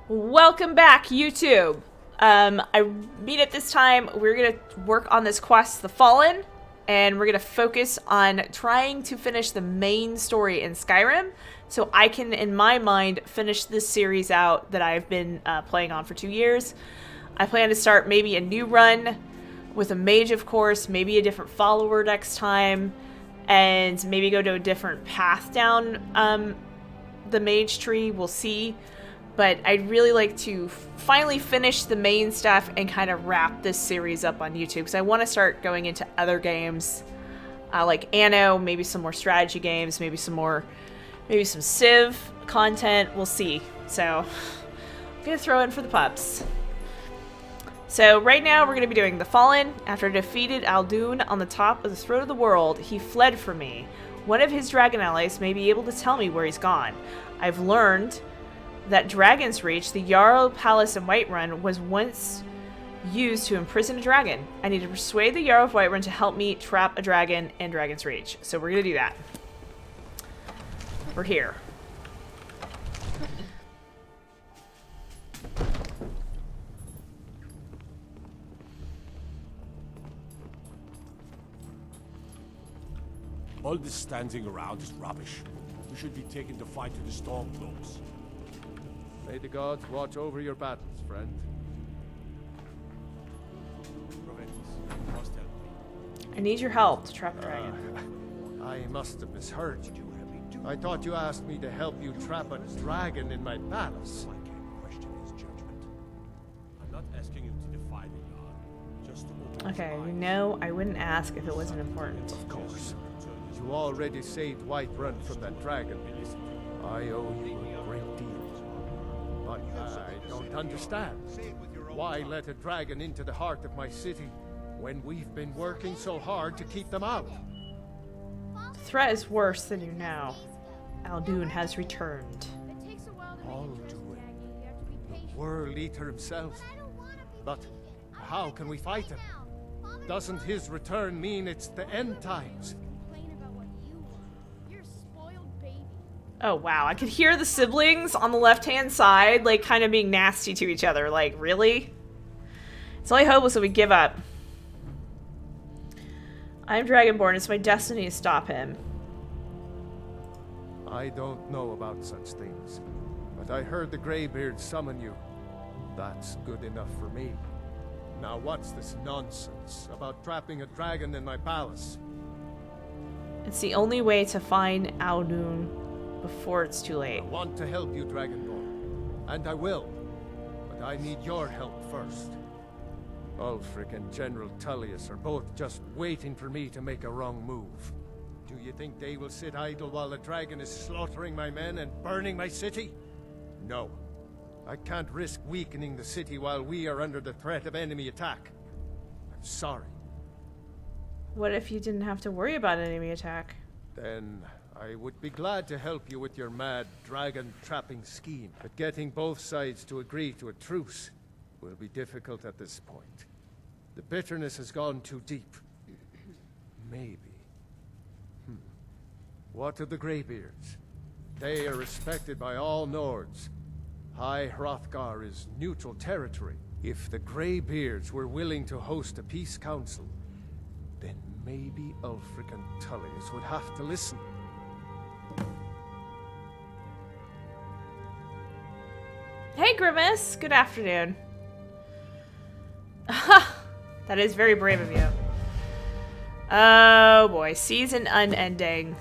Welcome back, YouTube. I mean at this time, we're gonna work on this quest, The Fallen, and we're gonna focus on trying to finish the main story in Skyrim, so I can, in my mind, finish this series out that I've been playing on for 2 years. I plan to start maybe a new run with a mage, of course, maybe a different follower next time, and maybe go to a different path down the mage tree. We'll see. But I'd really like to finally finish the main stuff and kind of wrap this series up on YouTube, because I want to start going into other games like Anno, maybe some more strategy games, maybe some Civ content. We'll see. So I'm gonna throw in for the pups. So right now we're gonna be doing The Fallen. After I defeated Alduin on the top of the throne of the world, he fled from me. One of his dragon allies may be able to tell me where he's gone. I've learned that Dragon's Reach, the Jarl Palace in Whiterun, was once used to imprison a dragon. I need to persuade the Jarl of Whiterun to help me trap a dragon in Dragon's Reach. So we're gonna do that. We're here. All this standing around is rubbish. We should be taking the fight to the Stormcloaks. May the gods watch over your battles, friend. I need your help to trap a dragon. I must have misheard you. I thought you asked me to help you trap a dragon in my palace. I can't question his judgment. I'm not asking you to defy the Jarl, just to open his Okay, eyes. you know I wouldn't ask if it wasn't important. Of course. You already saved Whiterun from that dragon. I owe you a great deal. But I don't understand. Why let a dragon into the heart of my city when we've been working so hard to keep them out? The threat is worse than you know. Alduin has returned. Alduin, the World Eater himself. But how can we fight him? Doesn't his return mean it's the end times? Oh wow, I could hear the siblings on the left-hand side, like, kind of being nasty to each other. Like, really? So I hope was that we give up. I'm dragonborn. It's my destiny to stop him. I don't know about such things, but I heard the Greybeard summon you. That's good enough for me. Now what's this nonsense about trapping a dragon in my palace? It's the only way to find Alduin before it's too late. I want to help you, Dragonborn, and I will, but I need your help first. Ulfric and General Tullius are both just waiting for me to make a wrong move. Do you think they will sit idle while the dragon is slaughtering my men and burning my city? No. I can't risk weakening the city while we are under the threat of enemy attack. I'm sorry. What if you didn't have to worry about enemy attack? Then I would be glad to help you with your mad dragon trapping scheme, but getting both sides to agree to a truce will be difficult at this point. The bitterness has gone too deep. Maybe. What of the Greybeards? They are respected by all Nords. High Hrothgar is neutral territory. If the Greybeards were willing to host a peace council, then maybe Ulfric and Tullius would have to listen. Hey, Grimace! Good afternoon. That is very brave of you. Oh boy, season unending.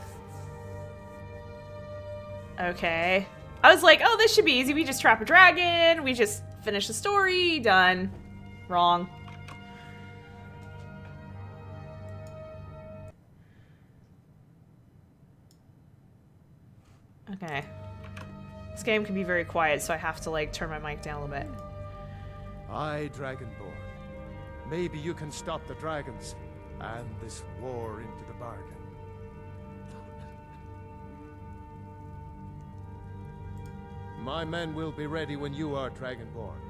Okay. I was like, oh, this should be easy. We just trap a dragon. We just finish the story. Done. Wrong. Okay. This game can be very quiet, so I have to, like, turn my mic down a little bit. Aye, Dragonborn. Maybe you can stop the dragons and this war into the bargain. My men will be ready when you are, Dragonborn.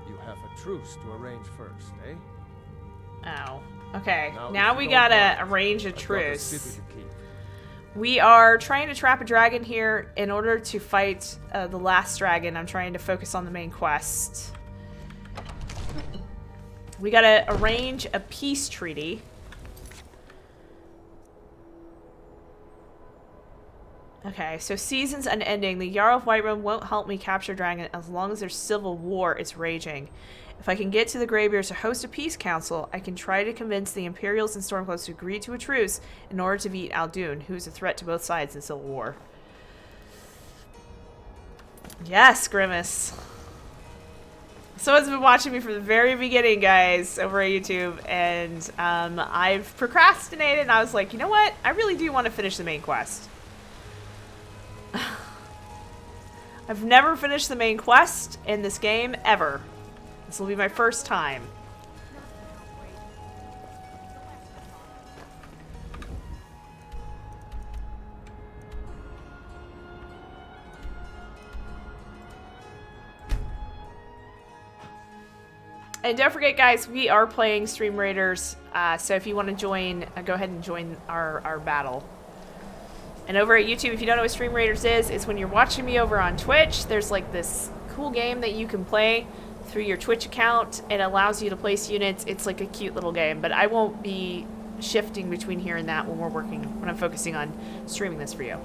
You have a truce to arrange first, eh? Oh. Okay. Now, Now if we you don't gotta mind, arrange a I've got a truce. city to keep. We are trying to trap a dragon here in order to fight the last dragon. I'm trying to focus on the main quest. We gotta arrange a peace treaty. Okay, so season's unending. The Jarl of Whiterun won't help me capture dragon as long as there's civil war is raging. If I can get to the Greybeards to host a peace council, I can try to convince the Imperials and Stormcloaks to agree to a truce in order to beat Aldun, who's a threat to both sides in civil war. Yes, Grimace. Someone's been watching me from the very beginning, guys, over at YouTube, and I've procrastinated, and I was like, you know what? I really do want to finish the main quest. I've never finished the main quest in this game, ever. This will be my first time. And don't forget, guys, we are playing Stream Raiders, so if you want to join, go ahead and join our battle. And over at YouTube, if you don't know what Stream Raiders is, it's when you're watching me over on Twitch. There's like this cool game that you can play through your Twitch account. It allows you to place units. It's like a cute little game, but I won't be shifting between here and that when I'm focusing on streaming this for you.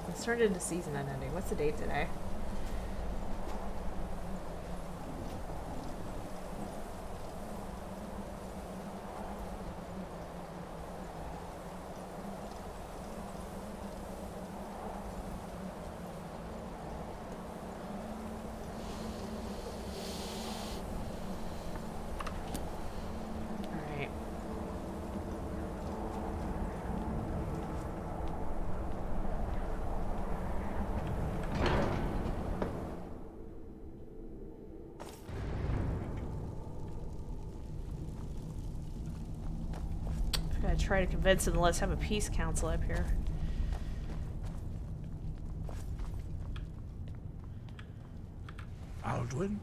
It's turned into season unending. What's the date today? Try to convince him to let's have a peace council up here. Aldwin?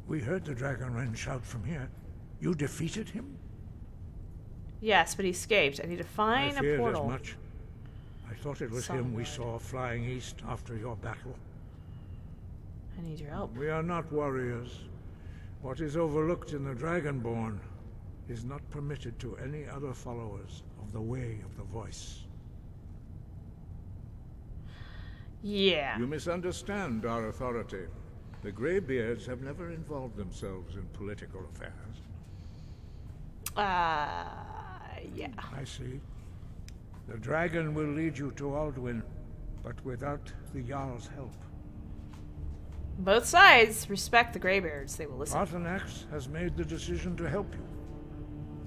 We heard the Dragonren shout from here. You defeated him? Yes, but he escaped. I need to find a portal. As much. I thought it was him we saw flying east after your battle. I need your help. We are not warriors. What is overlooked in the Dragonborn is not permitted to any other followers of the Way of the Voice. Yeah. You misunderstand our authority. The Greybeards have never involved themselves in political affairs. Yeah. I see. The dragon will lead you to Aldwin, but without the Jarl's help. Both sides respect the Greybeards. They will listen. Arthanax has made the decision to help you.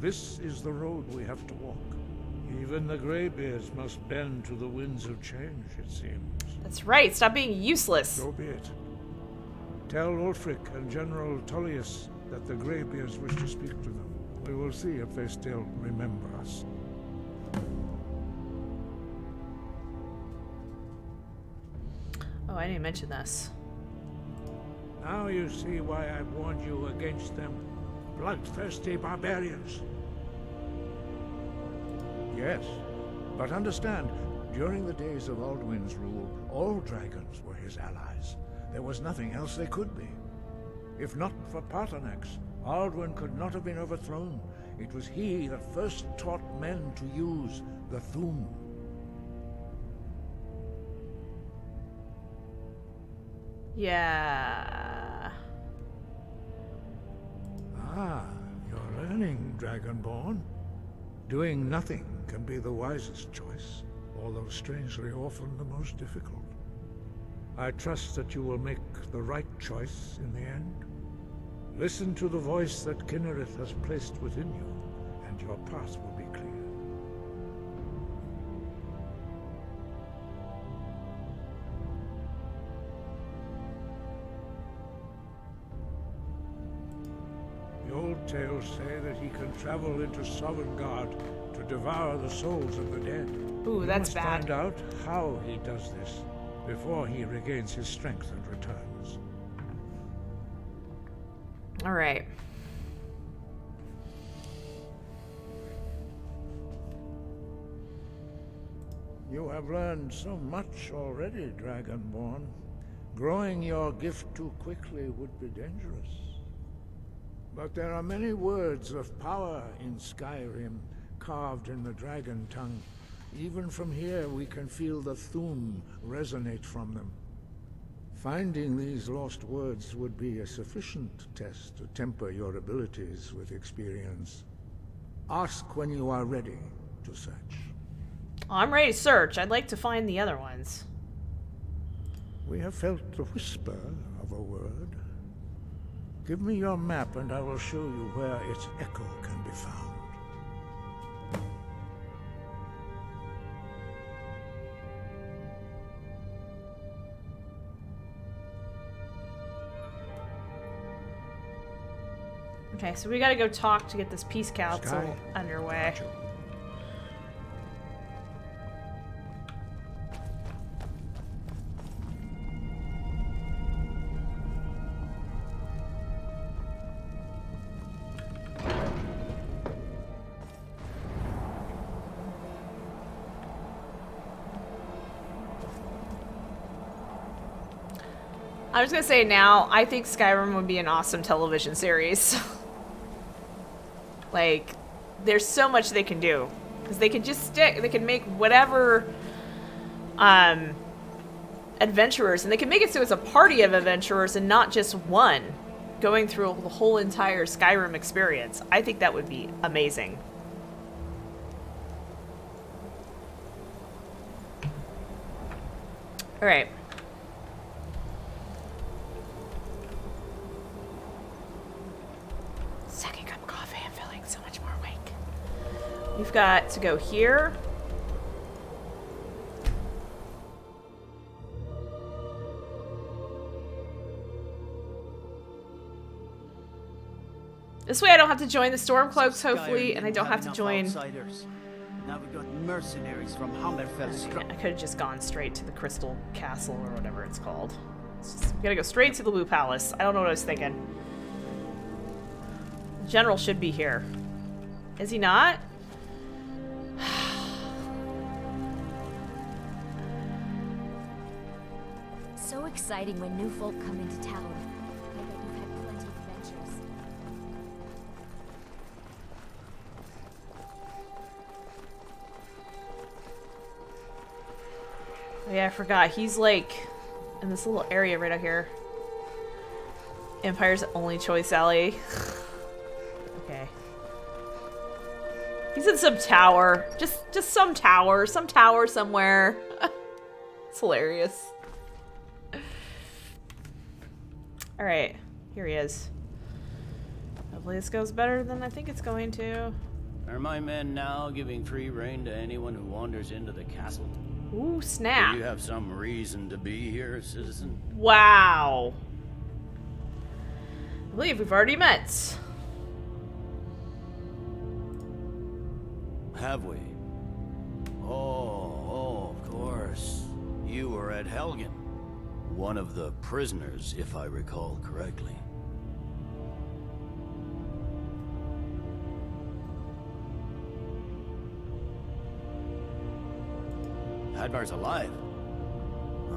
This is the road we have to walk. Even the Greybeards must bend to the winds of change, it seems. That's right. Stop being useless. So be it. Tell Ulfric and General Tullius that the Greybeards wish to speak to them. We will see if they still remember us. Oh, I didn't mention this. Now you see why I warned you against them. Bloodthirsty barbarians. Yes, but understand, during the days of Aldwin's rule, all dragons were his allies. There was nothing else they could be. If not for Paarthurnax, Aldwin could not have been overthrown. It was he that first taught men to use the Thu'um. Yeah. Ah, you're learning, Dragonborn. Doing nothing can be the wisest choice, although strangely often the most difficult. I trust that you will make the right choice in the end. Listen to the voice that Kinnereth has placed within you, and your path will be clear. The old tales say that he can travel into Sovngarde to devour the souls of the dead. Ooh, that's we must bad. find out how he does this, before he regains his strength and returns. All right. You have learned so much already, Dragonborn. Growing your gift too quickly would be dangerous. But there are many words of power in Skyrim, carved in the dragon tongue. Even from here, we can feel the Thum resonate from them. Finding these lost words would be a sufficient test to temper your abilities with experience. Ask when you are ready to search. I'm ready to search. I'd like to find the other ones. We have felt the whisper of a word. Give me your map and I will show you where its echo can be found. Okay, so we gotta go talk to get this peace council Sky, underway. Gotcha. I was gonna say now, I think Skyrim would be an awesome television series. Like, there's so much they can do. Because they can just stick, they can make whatever adventurers, and they can make it so it's a party of adventurers and not just one going through the whole entire Skyrim experience. I think that would be amazing. Alright. Second cup of coffee, I'm feeling so much more awake. We've got to go here. This way I don't have to join the Stormcloaks, hopefully, and I don't have to join... Outsiders. Now we got mercenaries from Hammerfell. I could have just gone straight to the Crystal Castle, or whatever it's called. We gotta go straight to the Blue Palace. I don't know what I was thinking. The General should be here. Is he not? So exciting when new folk come into town. I bet you've had plenty of adventures. Oh, yeah, I forgot. He's like in this little area right out here. Empire's only choice alley. Okay. He's in some tower. Just some tower. Some tower somewhere. It's hilarious. Alright. Here he is. Hopefully this goes better than I think it's going to. Are my men now giving free rein to anyone who wanders into the castle? Ooh, snap. Do you have some reason to be here, citizen? Wow. I believe we've already met. Have we? Oh, of course. You were at Helgen. One of the prisoners, if I recall correctly. Hadvar's alive.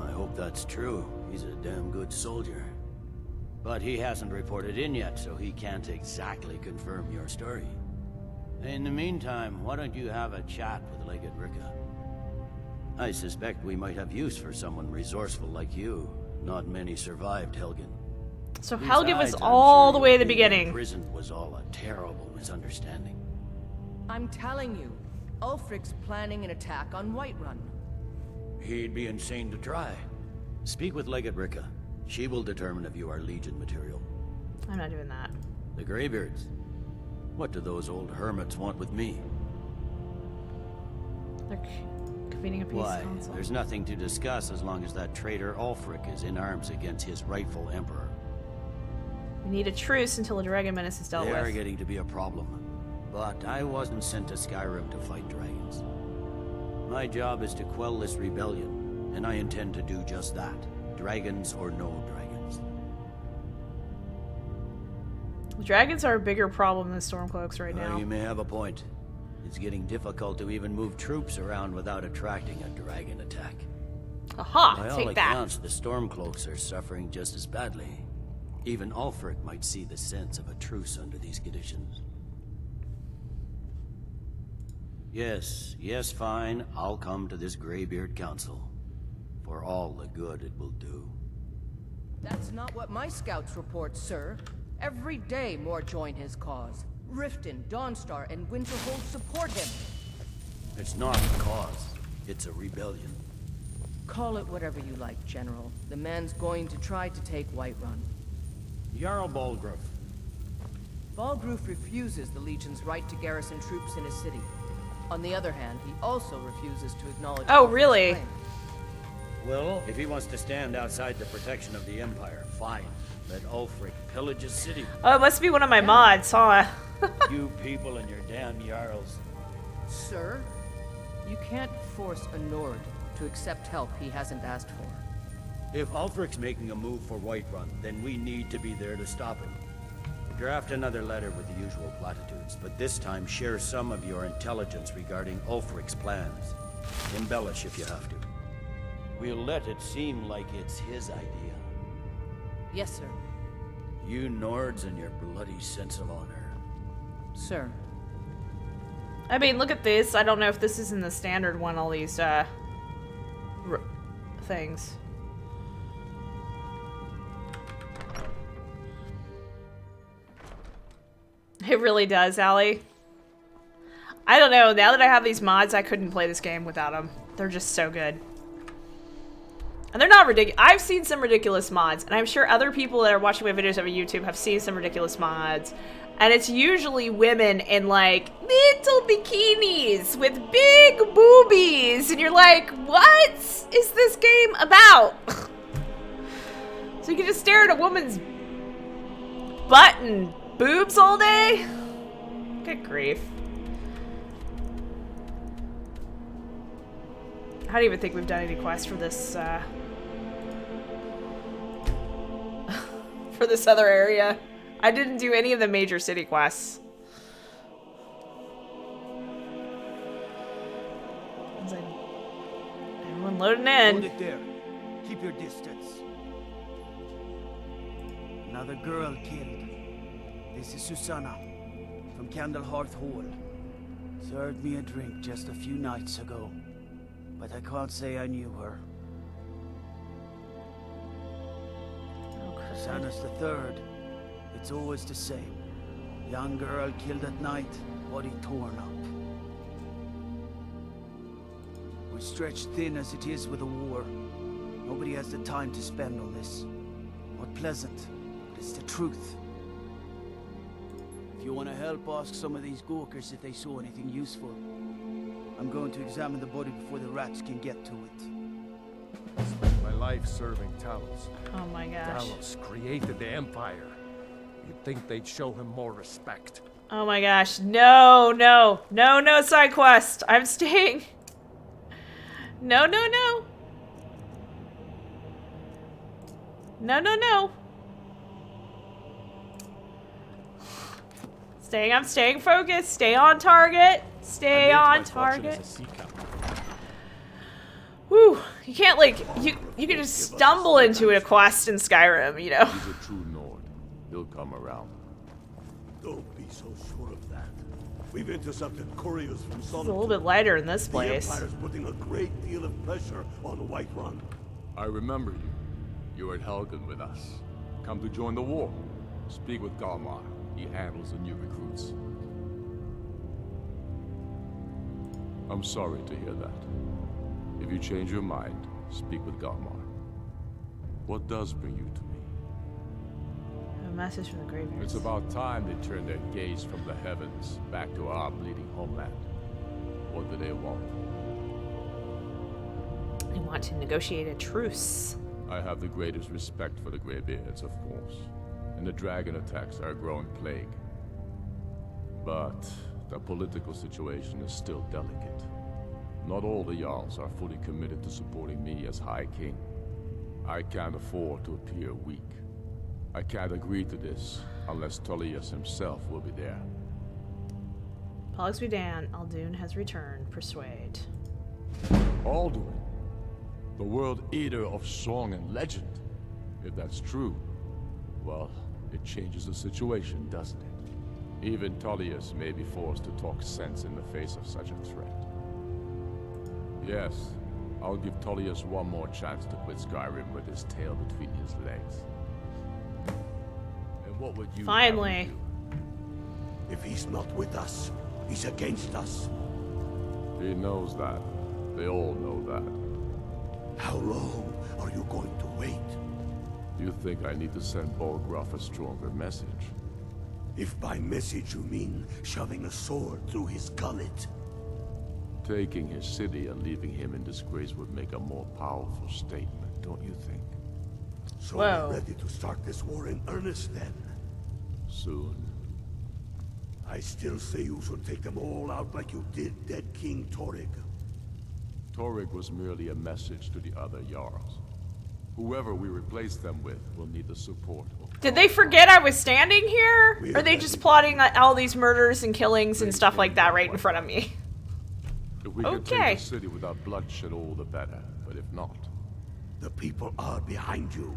I hope that's true. He's a damn good soldier. But he hasn't reported in yet, so he can't exactly confirm your story. In the meantime, why don't you have a chat with Legate Ricka? I suspect we might have use for someone resourceful like you. Not many survived Helgen. So Helgen was Besides, I'm all sure the way at the being beginning. imprisoned was all a terrible misunderstanding. I'm telling you, Ulfric's planning an attack on Whiterun. He'd be insane to try. Speak with Legate Ricka. She will determine if you are Legion material. I'm not doing that. The Greybeards. What do those old hermits want with me? They're convening a peace Why, council. there's nothing to discuss as long as that traitor Ulfric is in arms against his rightful emperor. We need a truce until the dragon menace is dealt They are with. getting to be a problem. But I wasn't sent to Skyrim to fight dragons. My job is to quell this rebellion, and I intend to do just that. Dragons or no dragons. Dragons are a bigger problem than Stormcloaks right now. You may have a point. It's getting difficult to even move troops around without attracting a dragon attack. Aha, By all take that. accounts, the Stormcloaks are suffering just as badly. Even Ulfric might see the sense of a truce under these conditions. Yes, fine. I'll come to this Greybeard Council. For all the good it will do. That's not what my scouts report, sir. Every day more join his cause. Riften, Dawnstar, and Winterhold support him. It's not a cause. It's a rebellion. Call it whatever you like, General. The man's going to try to take Whiterun. Jarl Balgruuf. Balgruuf refuses the Legion's right to garrison troops in his city. On the other hand, he also refuses to acknowledge... Oh, Ulfric's really? claim. Well, if he wants to stand outside the protection of the Empire, fine. Let Ulfric pillage his city. Oh, it must be one of my mods, huh? You people and your damn Jarls. Sir, you can't force a Nord to accept help he hasn't asked for. If Ulfric's making a move for Whiterun, then we need to be there to stop him. Draft another letter with the usual platitudes, but this time share some of your intelligence regarding Ulfric's plans. Embellish if you have to. We'll let it seem like it's his idea. Yes, sir. You Nords and your bloody sense of honor. Sir. I mean, look at this. I don't know if this is in the standard one, all these, things. It really does, Allie. I don't know. Now that I have these mods, I couldn't play this game without them. They're just so good. And they're not ridiculous. I've seen some ridiculous mods, and I'm sure other people that are watching my videos over YouTube have seen some ridiculous mods. And it's usually women in, like, little bikinis with big boobies. And you're like, what is this game about? So you can just stare at a woman's butt and boobs all day? Good grief. I don't even think we've done any quests for this, for this other area. I didn't do any of the major city quests. Everyone loading in. Hold it there. Keep your distance. Another girl killed. This is Susanna from Candlehearth Hall. Served me a drink just a few nights ago, but I can't say I knew her. Susanna's the third. It's always the same. Young girl killed at night, body torn up. We're stretched thin as it is with the war. Nobody has the time to spend on this. Not pleasant, but it's the truth. If you want to help, ask some of these Gawkers if they saw anything useful. I'm going to examine the body before the rats can get to it. Spent my life serving Talos. Oh my gosh. Talos created the Empire. You'd think they'd show him more respect. Oh my gosh. No, no. No, no side quest. I'm staying. No, no, no. No, no, no. I'm staying focused. Stay on target. Stay on target. Whew. You can't, like, you can just stumble into a quest in Skyrim, you know? He's a true Nord. He'll come around. Don't be so sure of that. We've intercepted couriers from It's a little bit lighter in this The place. Empire's putting a great deal of pressure on Whiterun. I remember you. You were at Helgen with us. Come to join the war. Speak with Galmar. He handles the new recruits. I'm sorry to hear that. If you change your mind, speak with Galmar. What does bring you to me? A message from the graveyard. It's about time they turned their gaze from the heavens back to our bleeding homeland. What do they want? They want to negotiate a truce. I have the greatest respect for the Greybeards, of course. And the dragon attacks are a growing plague. But the political situation is still delicate. Not all the Jarls are fully committed to supporting me as High King. I can't afford to appear weak. I can't agree to this unless Tullius himself will be there. Pollux be damned, Alduin has returned. Persuade. Alduin, the world eater of song and legend. If that's true, well, it changes the situation, doesn't it? Even Tullius may be forced to talk sense in the face of such a threat. Yes, I'll give Tullius one more chance to quit Skyrim with his tail between his legs. And what would you finally do? If he's not with us, he's against us. He knows that. They all know that. How long are you going to wait? You think I need to send Bolgraf a stronger message? If by message you mean shoving a sword through his gullet. Taking his city and leaving him in disgrace would make a more powerful statement, don't you think? So Whoa. we're ready to start this war in earnest then? Soon. I still say you should take them all out like you did dead King Torrig. Torrig was merely a message to the other Jarls. Whoever we replace them with will need the support of... Did they forget I was standing here? Or are they just plotting all these murders and killings and stuff like that right in front of me? If we can take the city without bloodshed, all the better. But if not... The people are behind you.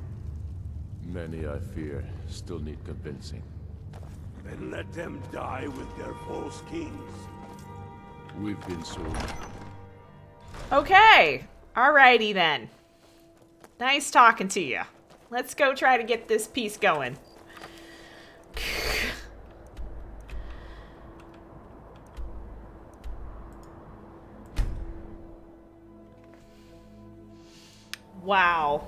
Many, I fear, still need convincing. Then let them die with their false kings. We've been sold. Okay. Alrighty then. Nice talking to you. Let's go try to get this piece going. Wow.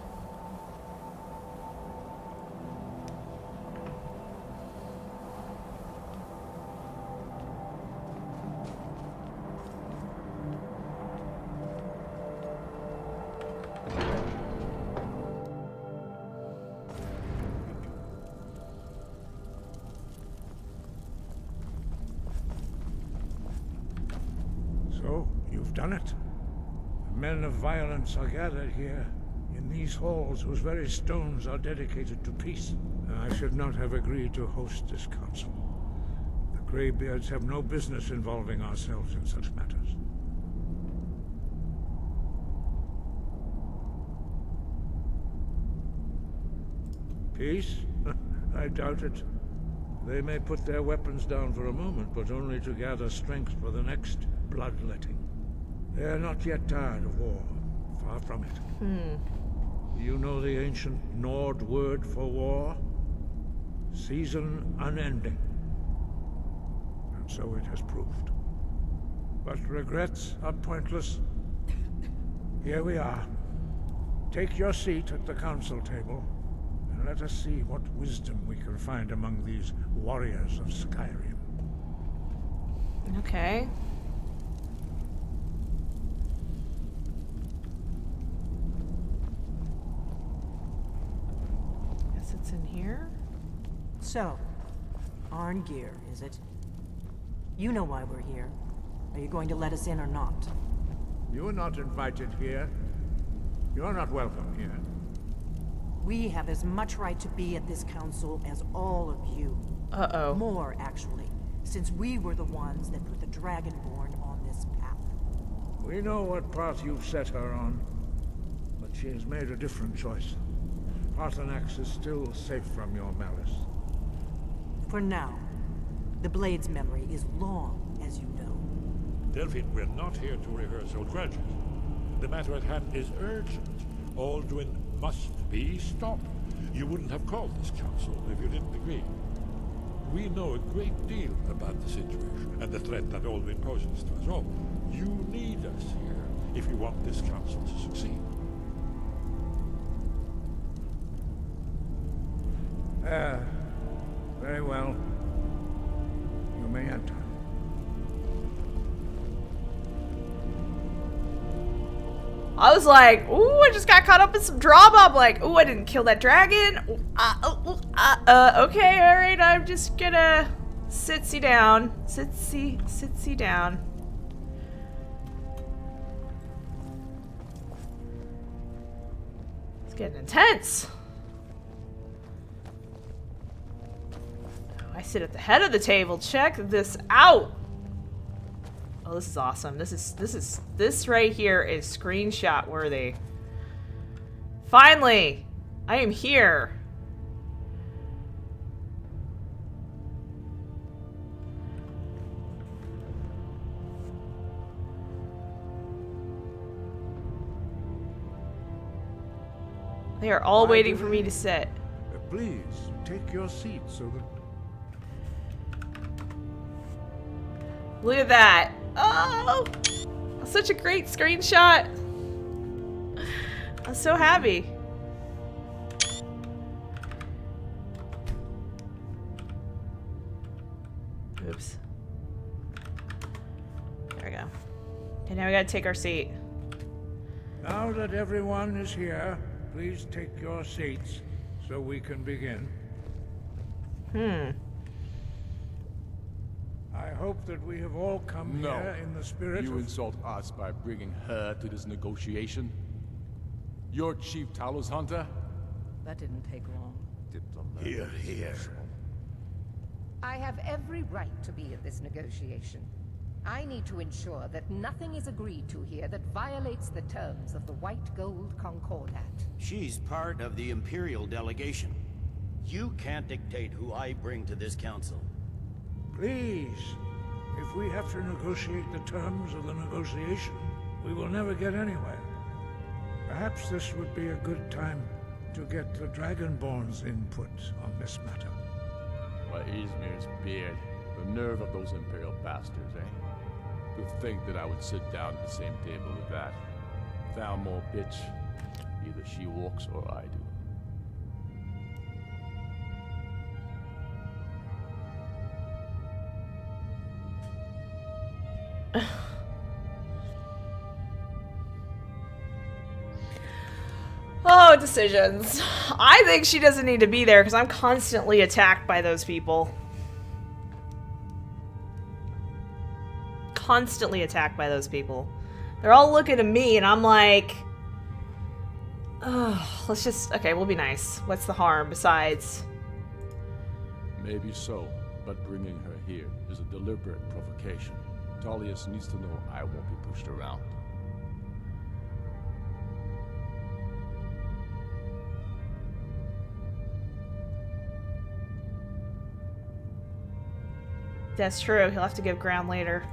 So, you've done it. The men of violence are gathered here, in these halls whose very stones are dedicated to peace. I should not have agreed to host this council. The Greybeards have no business involving ourselves in such matters. Peace? I doubt it. They may put their weapons down for a moment, but only to gather strength for the next bloodletting. They are not yet tired of war. Far from it. You know the ancient Nord word for war? Season unending. And so it has proved. But regrets are pointless. Here we are. Take your seat at the council table, and let us see what wisdom we can find among these warriors of Skyrim. Okay. Guess it's in here. So, Arngeir, is it? You know why we're here. Are you going to let us in or not? You are not invited here. You are not welcome here. We have as much right to be at this council as all of you. Uh-oh. More, actually, since we were the ones that put the dragonborn on this path. We know what path you've set her on, but she has made a different choice. Paarthurnax is still safe from your malice. For now. The Blade's memory is long, as you know. Delphine, we're not here to rehearse old grudges. The matter at hand is urgent. Alduin must be stopped. You wouldn't have called this council if you didn't agree. We know a great deal about the situation and the threat that Alduin poses to us all. You need us here if you want this council to succeed. Very well. You may enter. I was like, ooh, I just got caught up in some drama. I'm like, ooh, I didn't kill that dragon. Okay, alright, I'm just gonna sit down. Sit down. Getting intense. I sit at the head of the table. Check this out. Oh, this is awesome. This right here is screenshot worthy. Finally, I am here. They are all waiting for me to sit. Please, take your seat so that... Look at that. Oh! Such a great screenshot. I'm so happy. Oops. There we go. Okay, now we gotta take our seat. Now that everyone is here, please take your seats so we can begin. I hope that we have all come here in the spirit You of... insult us by bringing her to this negotiation? You're Chief Talos Hunter? That didn't take long. Here, here. I have every right to be at this negotiation. I need to ensure that nothing is agreed to here that violates the terms of the White Gold Concordat. She's part of the Imperial delegation. You can't dictate who I bring to this council. Please, if we have to negotiate the terms of the negotiation, we will never get anywhere. Perhaps this would be a good time to get the Dragonborn's input on this matter. By Izmir's beard, the nerve of those Imperial bastards, eh? To think that I would sit down at the same table with that. Thalmor bitch. Either she walks or I do. Oh, decisions. I think she doesn't need to be there because I'm constantly attacked by those people. Constantly attacked by those people. They're all looking at me and I'm like, oh, let's just, okay, we'll be nice. What's the harm besides? Maybe so, but bringing her here is a deliberate provocation. Tullius needs to know I won't be pushed around. That's true. He'll have to give ground later.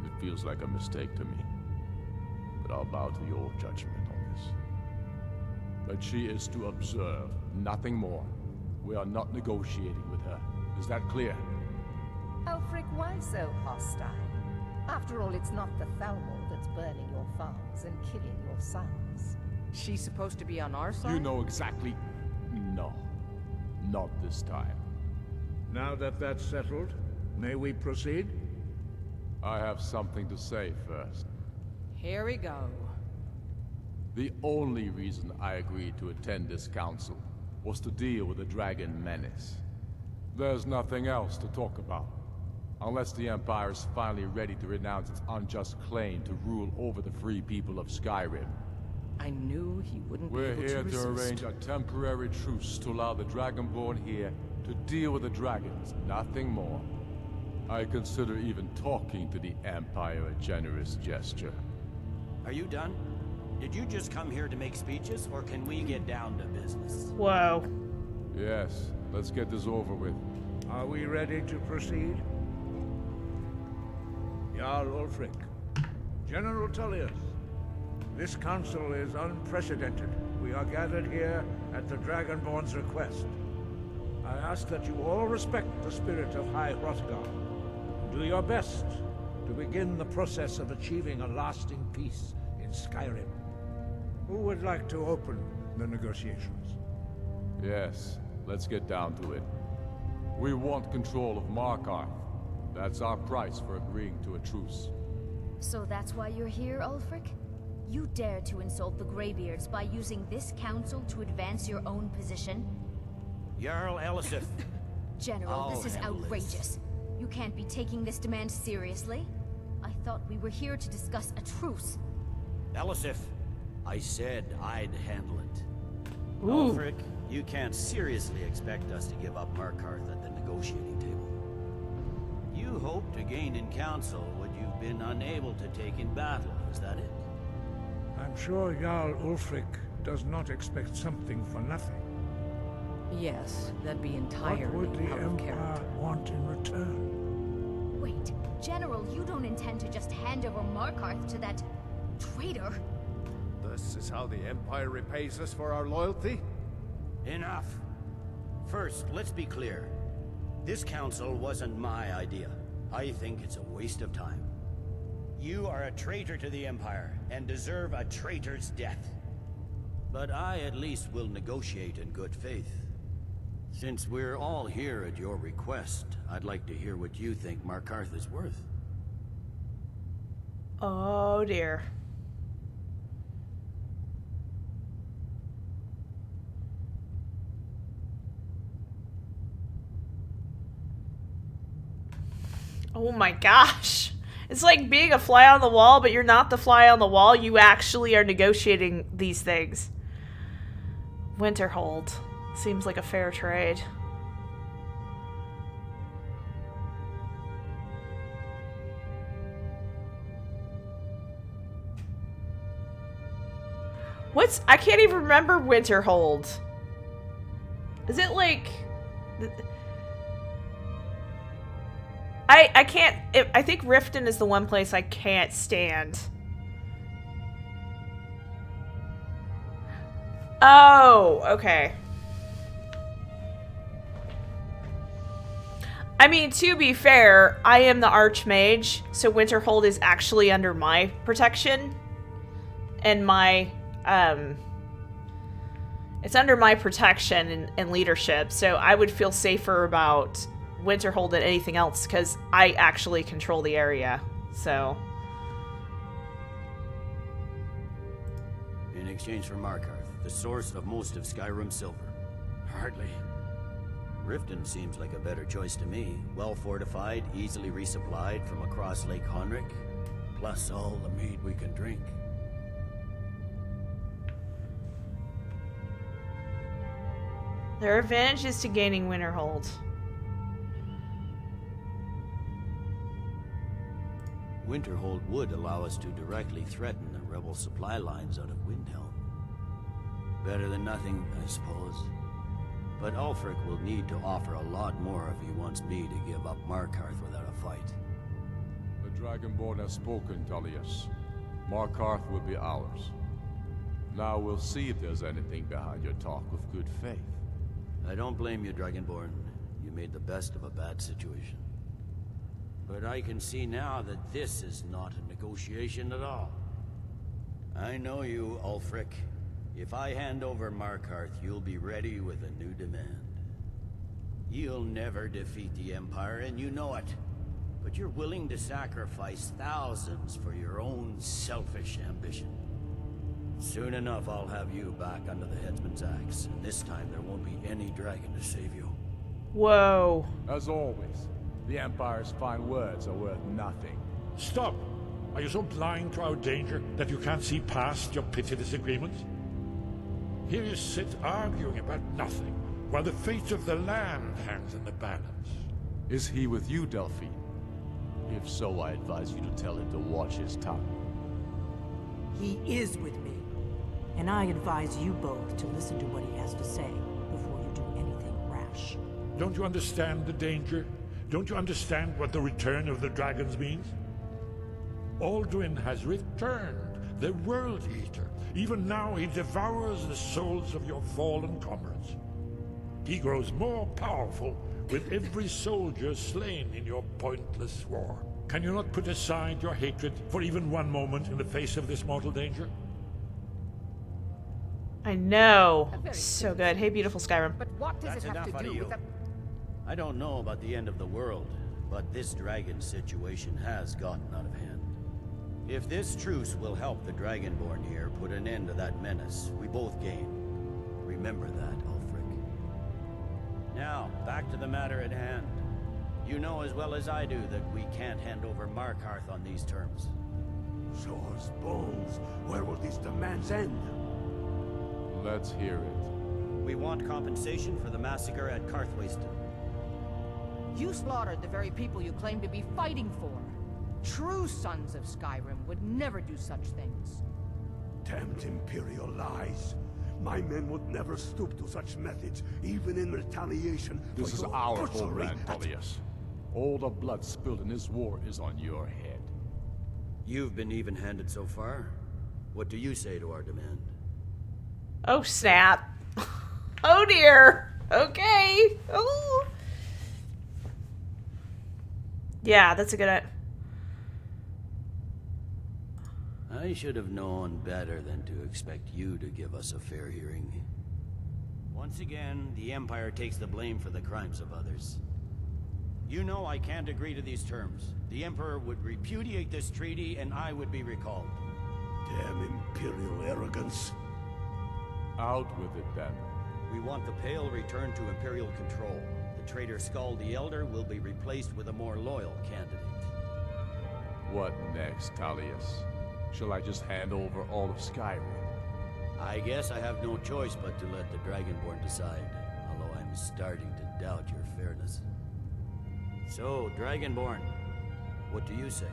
It feels like a mistake to me. But I'll bow to your judgment on this. But she is to observe, nothing more. We are not negotiating with her. Is that clear? Ulfric, why so hostile? After all, it's not the Thalmor that's burning your farms and killing your sons. She's supposed to be on our side? You know exactly... No. Not this time. Now that that's settled, may we proceed? I have something to say first. Here we go. The only reason I agreed to attend this council was to deal with the dragon menace. There's nothing else to talk about. Unless the Empire is finally ready to renounce its unjust claim to rule over the free people of Skyrim. I knew he wouldn't We're be able here to to resist. arrange a temporary truce to allow the dragonborn here to deal with the dragons, nothing more. I consider even talking to the Empire a generous gesture. Are you done? Did you just come here to make speeches, or can we get down to business? Whoa. Yes, let's get this over with. Are we ready to proceed? Jarl Ulfric, General Tullius, this council is unprecedented. We are gathered here at the Dragonborn's request. I ask that you all respect the spirit of High Hrothgar, and do your best to begin the process of achieving a lasting peace in Skyrim. Who would like to open the negotiations? Yes, let's get down to it. We want control of Markarth. That's our price for agreeing to a truce. So that's why you're here, Ulfric? You dare to insult the Greybeards by using this council to advance your own position? Jarl Elisif. General, this is outrageous. You can't be taking this demand seriously. I thought we were here to discuss a truce. Elisif, I said I'd handle it. Ooh. Ulfric, you can't seriously expect us to give up Markarth at the negotiating table. You hoped to gain in council what you've been unable to take in battle, is that it? I'm sure Jarl Ulfric does not expect something for nothing. Yes, that'd be What entirely would the out of Empire character. want in return? Wait, General, you don't intend to just hand over Markarth to that traitor? This is how the Empire repays us for our loyalty? Enough. First, let's be clear. This council wasn't my idea. I think it's a waste of time. You are a traitor to the Empire, and deserve a traitor's death. But I at least will negotiate in good faith. Since we're all here at your request, I'd like to hear what you think Markarth is worth. Oh dear. Oh my gosh. It's like being a fly on the wall, but you're not the fly on the wall. You actually are negotiating these things. Winterhold. Seems like a fair trade. I can't even remember Winterhold. Is it like... I can't... I think Riften is the one place I can't stand. Oh, okay. I mean, to be fair, I am the Archmage, so Winterhold is actually under my protection. And my, it's under my protection and leadership, so I would feel safer about Winterhold than anything else, because I actually control the area, so... In exchange for Markarth, the source of most of Skyrim silver. Hardly. Riften seems like a better choice to me. Well fortified, easily resupplied from across Lake Honric, plus all the mead we can drink. There are advantages to gaining Winterhold. Winterhold would allow us to directly threaten the rebel supply lines out of Windhelm. Better than nothing, I suppose. But Ulfric will need to offer a lot more if he wants me to give up Markarth without a fight. The dragonborn has spoken, Tullius. Markarth will be ours. Now we'll see if there's anything behind your talk of good faith. I don't blame you, Dragonborn. You made the best of a bad situation. But I can see now that this is not a negotiation at all. I know you, Ulfric. If I hand over Markarth, you'll be ready with a new demand. You'll never defeat the Empire, and you know it. But you're willing to sacrifice thousands for your own selfish ambition. Soon enough, I'll have you back under the headsman's axe, and this time there won't be any dragon to save you. Whoa. As always, the Empire's fine words are worth nothing. Stop! Are you so blind to our danger that you can't see past your petty disagreements? Here you sit arguing about nothing, while the fate of the land hangs in the balance. Is he with you, Delphine? If so, I advise you to tell him to watch his tongue. He is with me, and I advise you both to listen to what he has to say before you do anything rash. Don't you understand the danger? Don't you understand what the return of the dragons means? Alduin has returned, the World Eater. Even now he devours the souls of your fallen comrades. He grows more powerful with every soldier slain in your pointless war. Can you not put aside your hatred for even one moment in the face of this mortal danger? I know. So good. Hey, beautiful Skyrim. But what does That's it have enough to out do of you. with the... I don't know about the end of the world, but this dragon situation has gotten out of hand. If this truce will help the Dragonborn here put an end to that menace, we both gain. Remember that, Ulfric. Now, back to the matter at hand. You know as well as I do that we can't hand over Markarth on these terms. Shores, bones. Where will these demands end? Let's hear it. We want compensation for the massacre at Carthwayston. You slaughtered the very people you claim to be fighting for. True sons of Skyrim would never do such things. Damned Imperial lies. My men would never stoop to such methods, even in retaliation for This is your our butchery homeland, at- Tullius. All the blood spilled in this war is on your head. You've been even-handed so far. What do you say to our demand? Oh, snap. Oh, dear. Okay. Oh. Yeah, that's a good... I should have known better than to expect you to give us a fair hearing. Once again, the Empire takes the blame for the crimes of others. You know I can't agree to these terms. The Emperor would repudiate this treaty and I would be recalled. Damn Imperial arrogance. Out with it, then. We want the Pale returned to Imperial control. The traitor Skull the Elder will be replaced with a more loyal candidate. What next, Tullius? Shall I just hand over all of Skyrim? I guess I have no choice but to let the Dragonborn decide, although I'm starting to doubt your fairness. So, Dragonborn, what do you say?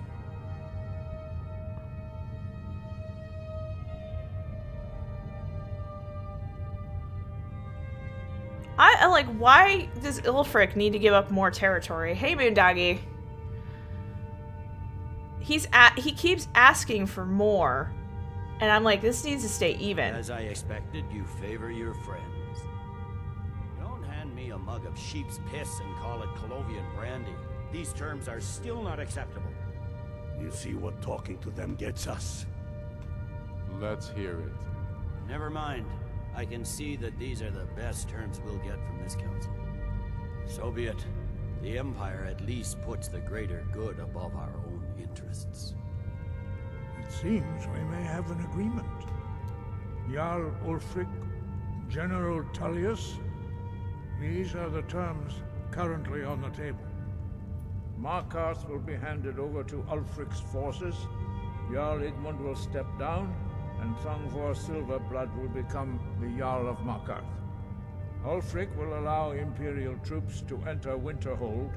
I like, why does Ulfric need to give up more territory? Hey, Moondoggy. He keeps asking for more. And I'm like, this needs to stay even. As I expected, you favor your friends. Don't hand me a mug of sheep's piss and call it Colovian brandy. These terms are still not acceptable. You see what talking to them gets us? Let's hear it. Never mind. I can see that these are the best terms we'll get from this council. So be it. The Empire at least puts the greater good above our own interests. It seems we may have an agreement. Jarl Ulfric, General Tullius, these are the terms currently on the table. Markarth will be handed over to Ulfric's forces, Jarl Igmund will step down, and Thongvor Silverblood will become the Jarl of Markarth. Ulfric will allow Imperial troops to enter Winterhold.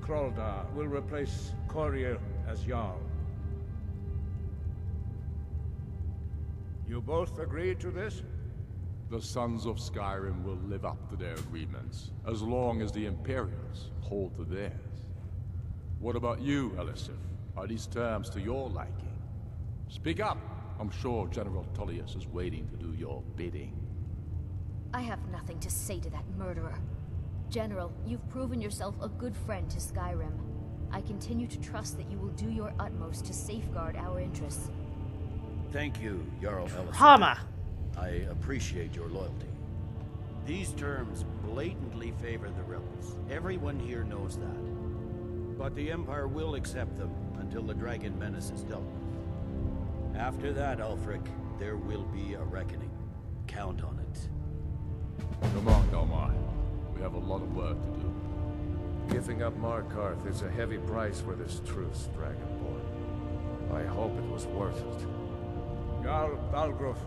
Kraldar will replace Coriel as Jarl. You both agree to this? The Sons of Skyrim will live up to their agreements, as long as the Imperials hold to theirs. What about you, Elisif? Are these terms to your liking? Speak up! I'm sure General Tullius is waiting to do your bidding. I have nothing to say to that murderer. General, you've proven yourself a good friend to Skyrim. I continue to trust that you will do your utmost to safeguard our interests. Thank you, Jarl Elisif. Hama. I appreciate your loyalty. These terms blatantly favor the rebels. Everyone here knows that. But the Empire will accept them until the Dragon Menace is dealt with. After that, Ulfric, there will be a reckoning. Count on it. Come on, Delmar. We have a lot of work to do. Giving up Markarth is a heavy price for this truce, Dragonborn. I hope it was worth it. Jarl Balgruuf,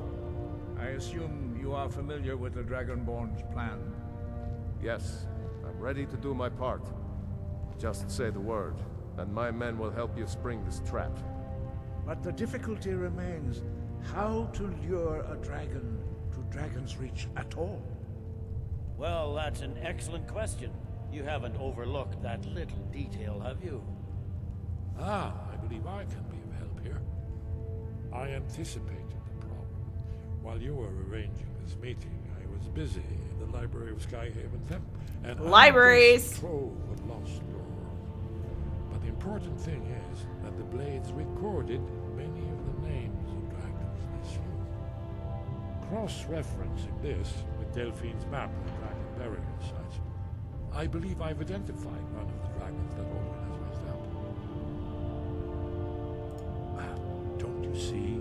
I assume you are familiar with the Dragonborn's plan. Yes, I'm ready to do my part. Just say the word, and my men will help you spring this trap. But the difficulty remains how to lure a dragon to Dragon's Reach at all. Well, that's an excellent question. You haven't overlooked that little detail, have you? I believe I can be of help here. I anticipated the problem. While you were arranging this meeting, I was busy in the library of Skyhaven Temp, and Libraries! I trove of lost lore. But the important thing is that the Blades recorded many of the names of dragons this year. Cross-referencing this with Delphine's map of the dragon burial sites, I believe I've identified one of the dragons that Odin has raised out. Don't you see?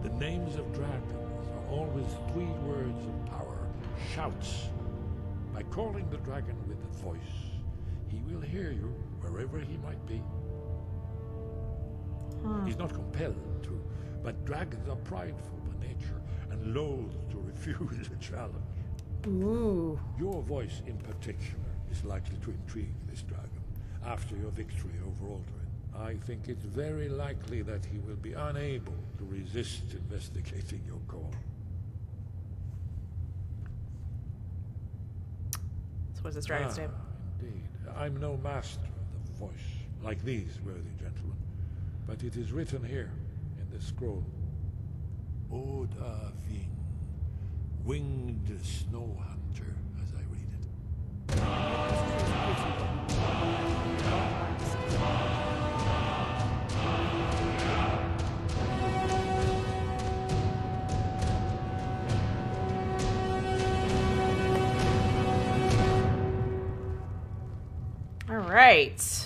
The names of dragons are always 3 words of power, shouts. By calling the dragon with a voice, he will hear you wherever he might be. He's not compelled to, but dragons are prideful by nature and loath to refuse a challenge. Ooh. Your voice in particular is likely to intrigue this dragon after your victory over Aldrin. I think it's very likely that he will be unable to resist investigating your call. So what's this dragon's name? Indeed. I'm no master of the voice, like these worthy gentlemen, but it is written here in this scroll. Oda Ving, winged snow hunter, as I read it. All right.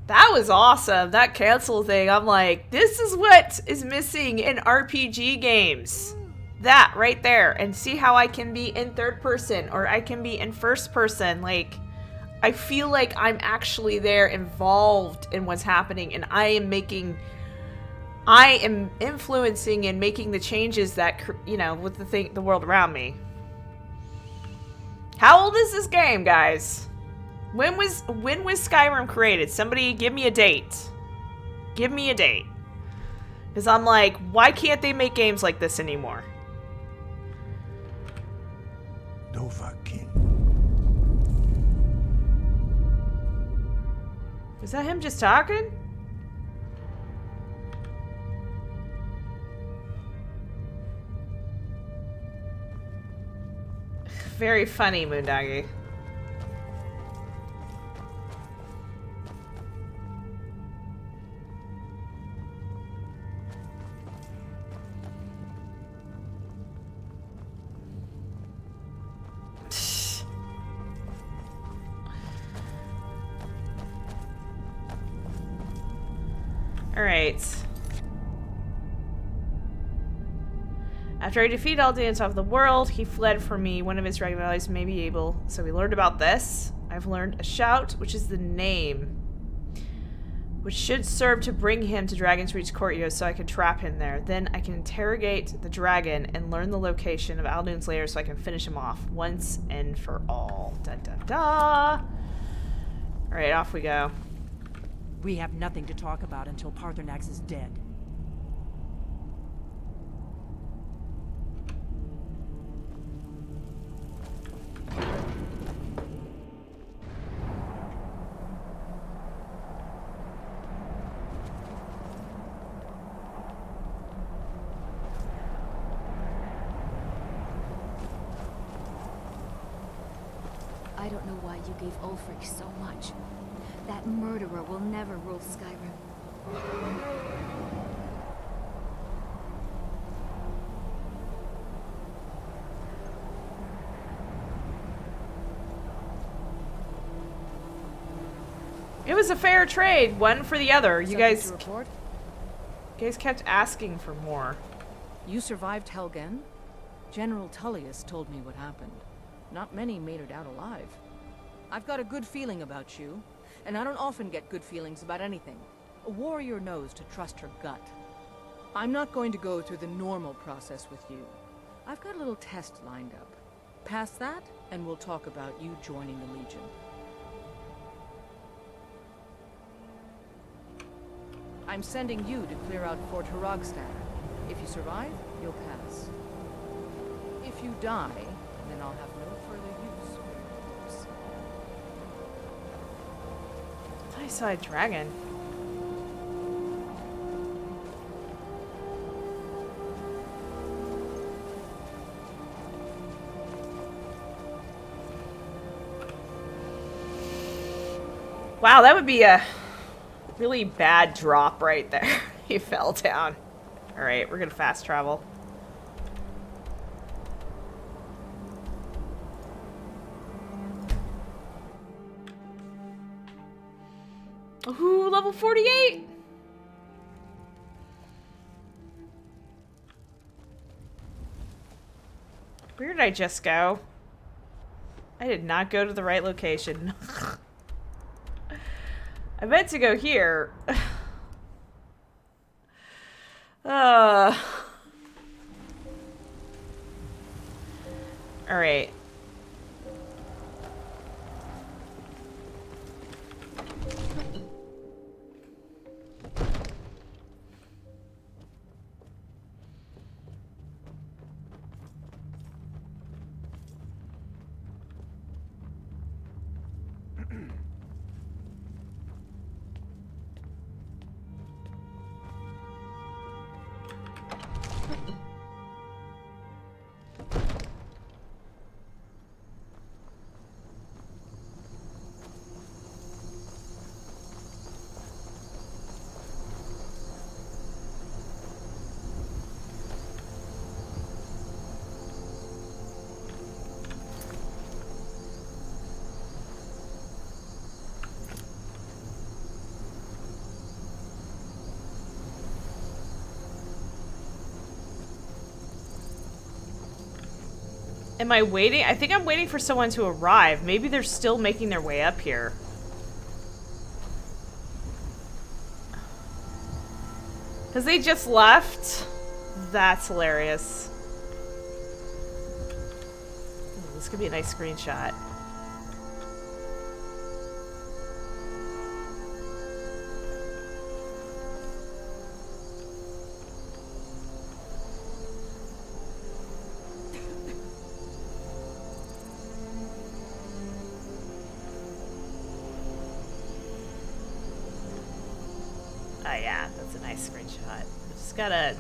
That was awesome. That cancel thing. I'm like, this is what is missing in RPG games. That right there. And see how I can be in third person or I can be in first person. Like, I feel like I'm actually there involved in what's happening and I am influencing and making the changes that, you know, with the world around me. How old is this game, guys? When was Skyrim created? Somebody give me a date. Give me a date. Because I'm like, why can't they make games like this anymore? Dovahkiin. Was that him just talking? Very funny, Moondoggy. Alright. After I defeated Aldi on top of the world, he fled from me. One of his dragon allies may be able. So we learned about this. I've learned a shout, which is the name, which should serve to bring him to Dragon's Reach Courtyard so I can trap him there. Then I can interrogate the dragon and learn the location of Aldun's lair so I can finish him off once and for all. Da da da. Alright, off we go. We have nothing to talk about until Paarthurnax is dead. I don't know why you gave Ulfric so much. That murderer will never rule Skyrim. It was a fair trade, one for the other. You guys report? kept asking for more. You survived Helgen? General Tullius told me what happened. Not many made it out alive. I've got a good feeling about you, and I don't often get good feelings about anything. A warrior knows to trust her gut. I'm not going to go through the normal process with you. I've got a little test lined up. Pass that, and we'll talk about you joining the Legion. I'm sending you to clear out Fort Hrogstad. If you survive, you'll pass. If you die, then I'll have no further use for your corpse. I saw a dragon. Wow, that would be a really bad drop right there. He fell down. Alright, we're gonna fast travel. Ooh, level 48! Where did I just go? I did not go to the right location. I meant to go here. Alright. Am I waiting? I think I'm waiting for someone to arrive. Maybe they're still making their way up here. Because they just left? That's hilarious. Ooh, this could be a nice screenshot. Oh yeah, that's a nice screenshot. I just gotta,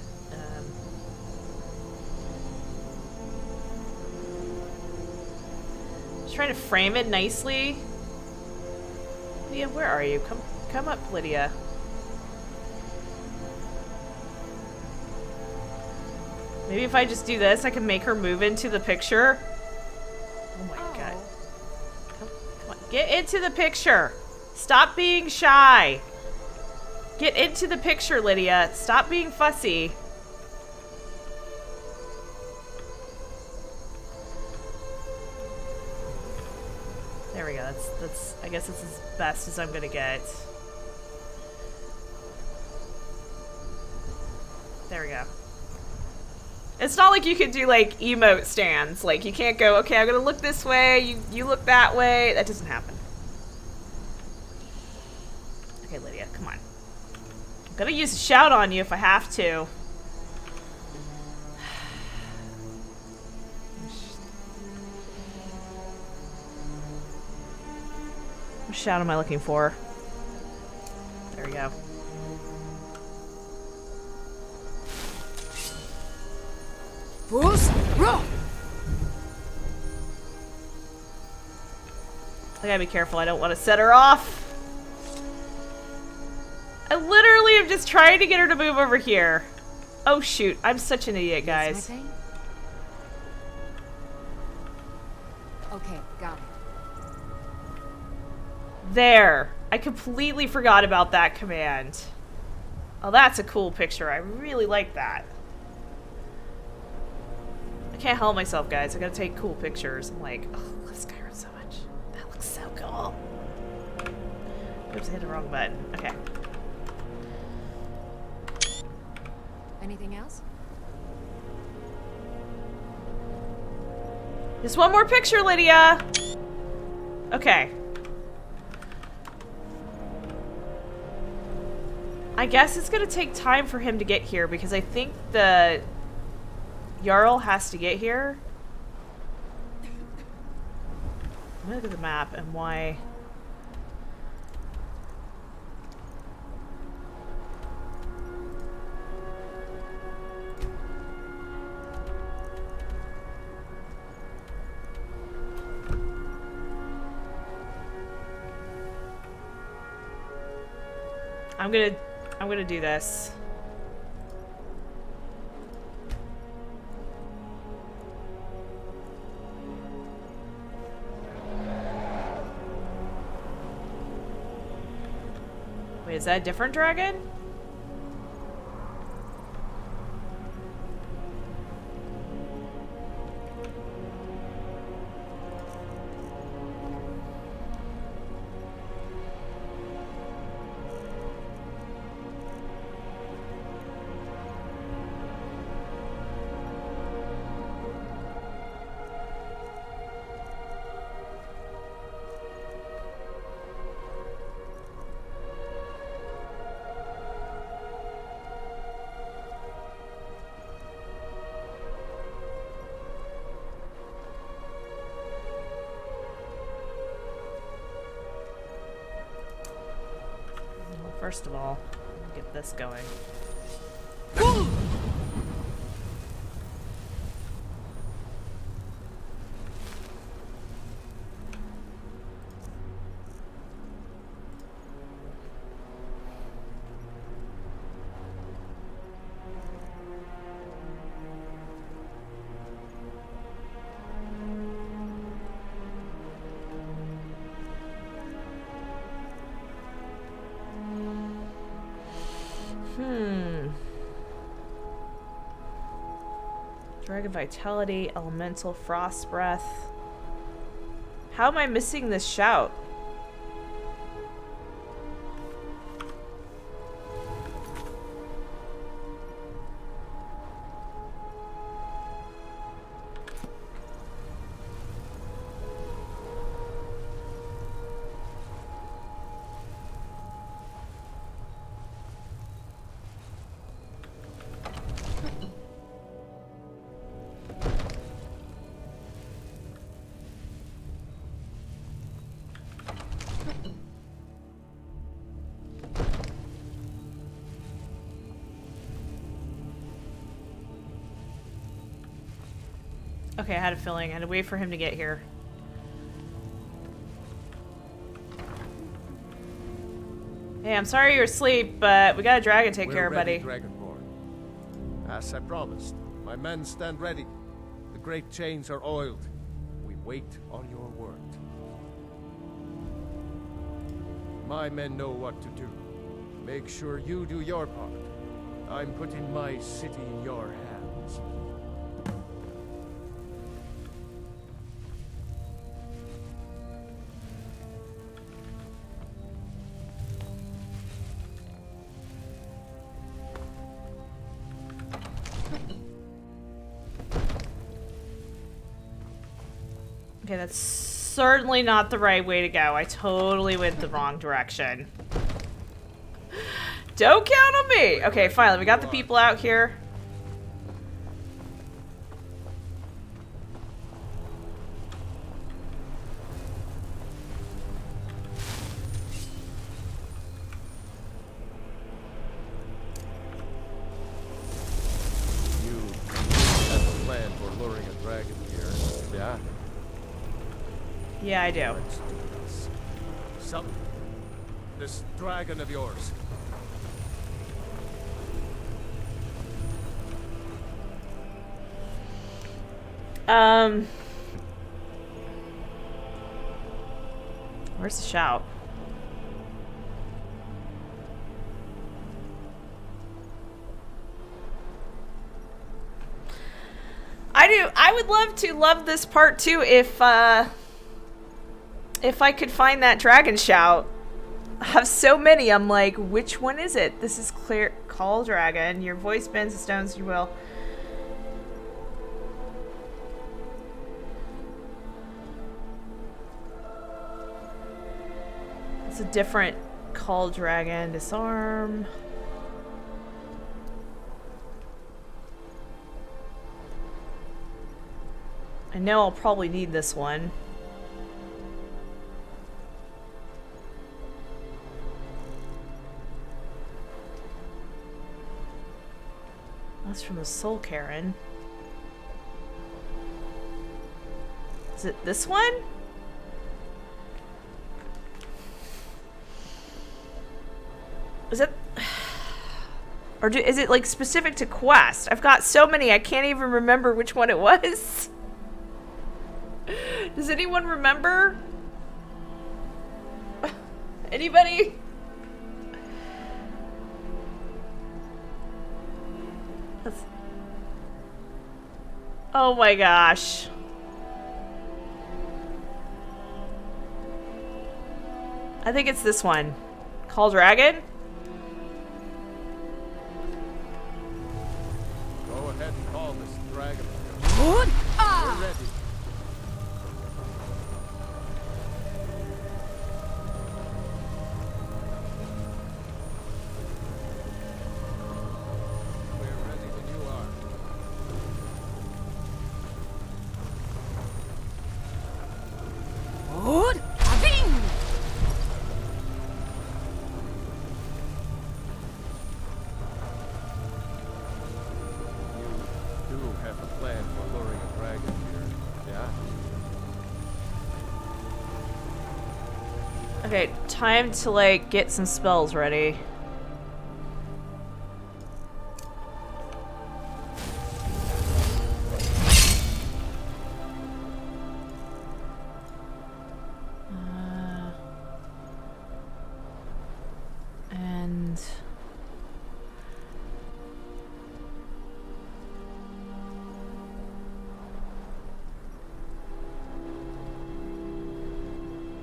just trying to frame it nicely. Lydia, where are you? Come up, Lydia. Maybe if I just do this, I can make her move into the picture. Oh my god. Come on, get into the picture. Stop being shy. Get into the picture, Lydia. Stop being fussy. There we go. That's I guess it's as best as I'm gonna get. There we go. It's not like you can do like emote stands. Like you can't go, okay, I'm gonna look this way, you look that way. That doesn't happen. Okay, Lydia, come on. I'm gonna use a shout on you if I have to. What shout am I looking for? There we go. I gotta be careful, I don't want to set her off. I literally am just trying to get her to move over here. Oh shoot, I'm such an idiot, guys. Okay, got it. There. I completely forgot about that command. Oh, that's a cool picture. I really like that. I can't help myself, guys. I gotta take cool pictures. I'm like, oh, I love Skyrim so much. That looks so cool. Oops, I hit the wrong button. Okay. Anything else? Just one more picture, Lydia! Okay. I guess it's gonna take time for him to get here because I think the Jarl has to get here. I'm gonna look at the map and why. I'm gonna do this. Wait, is that a different dragon? First of all, get this going. Dragon Vitality, Elemental, Frost Breath. How am I missing this shout? Okay, I had a feeling. I had to wait for him to get here. Hey, I'm sorry you're asleep, but we got a dragon to take care of, buddy. Dragonborn. As I promised, my men stand ready. The great chains are oiled. We wait on your word. My men know what to do. Make sure you do your part. I'm putting my city in your hands. Okay, that's certainly not the right way to go. I totally went the wrong direction. Don't count on me! Okay, finally, we got the people out here. You have a plan for luring a dragon here, yeah? Yeah, I do. Let's do this. Something. This dragon of yours. Where's the shout? I would love to love this part too if I could find that dragon shout. I have so many, I'm like, which one is it? This is clear. Call dragon. Your voice bends the stones, you will. It's a different call dragon. Disarm. I know I'll probably need this one. That's from the Soul Karen. Is it this one? Is it... Or is it like specific to quest? I've got so many I can't even remember which one it was. Does anyone remember? Anybody? Oh my gosh. I think it's this one. Call Dragon? Go ahead and call this dragon. We're ready. Okay, time to, like, get some spells ready. And...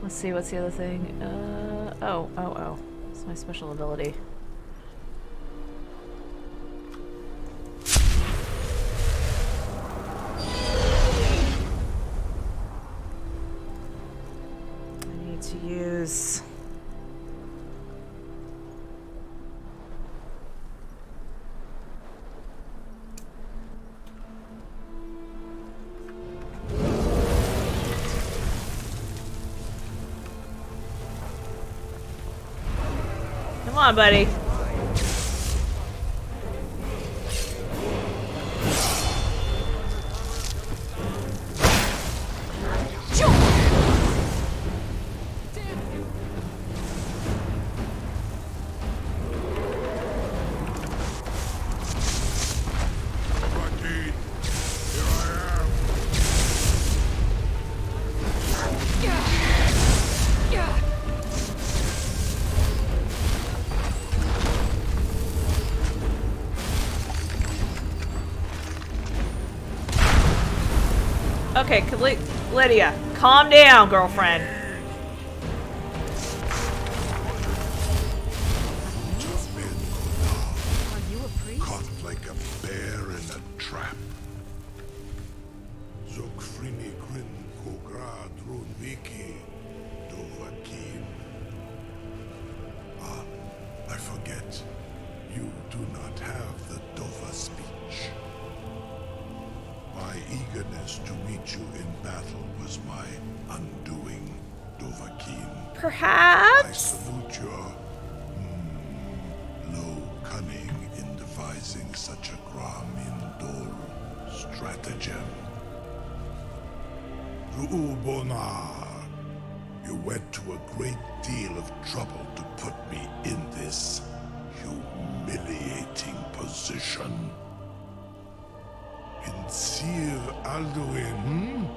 let's see, what's the other thing? Oh. It's my special ability. I need to use... Come on, buddy. Okay, Lydia, calm down, girlfriend. Caught like a bear in a trap. Zogfrini Grin Kogra Drunviki Dovakin. Ah, I forget. You do not have the Dova speech. My eagerness to meet you in battle was my undoing, Dovahkiin. Perhaps? I salute your low cunning in devising such a Gramin stratagem. Ru'ubonar, you went to a great deal of trouble to put me in this humiliating position. In Sir Alduin,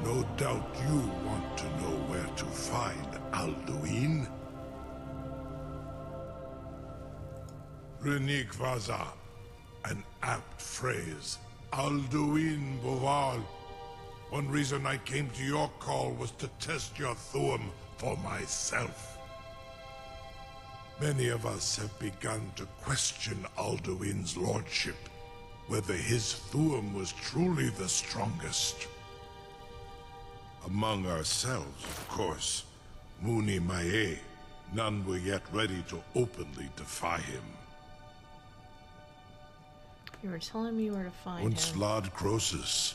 no doubt you want to know where to find Alduin. Renik Vaza, an apt phrase. Alduin Boval. One reason I came to your call was to test your Thuum for myself. Many of us have begun to question Alduin's lordship, whether his Thuum was truly the strongest. Among ourselves, of course, Muni Mae, none were yet ready to openly defy him. You were telling me where to find him. Unslad Croesus,